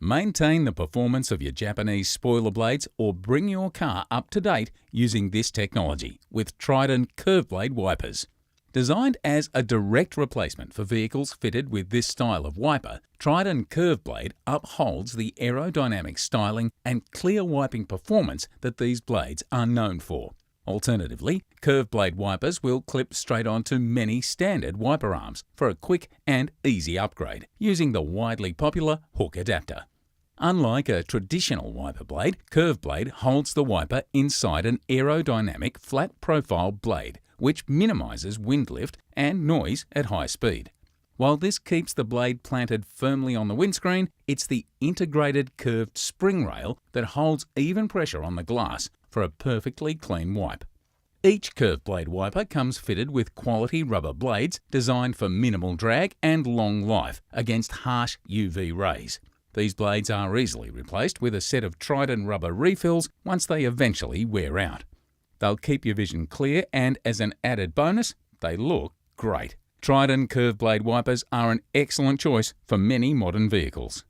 Maintain the performance of your Japanese spoiler blades or bring your car up to date using this technology with Tridon Curveblade wipers. Designed as a direct replacement for vehicles fitted with this style of wiper, Tridon Curveblade upholds the aerodynamic styling and clear wiping performance that these blades are known for. Alternatively, Curveblade wipers will clip straight onto many standard wiper arms for a quick and easy upgrade using the widely popular hook adapter. Unlike a traditional wiper blade, Curveblade holds the wiper inside an aerodynamic flat-profile blade, which minimises wind lift and noise at high speed. While this keeps the blade planted firmly on the windscreen, it's the integrated curved spring rail that holds even pressure on the glass for a perfectly clean wipe. Each Curveblade wiper comes fitted with quality rubber blades designed for minimal drag and long life against harsh UV rays. These blades are easily replaced with a set of Tridon rubber refills once they eventually wear out. They'll keep your vision clear, and as an added bonus, they look great. Tridon Curveblade wipers are an excellent choice for many modern vehicles.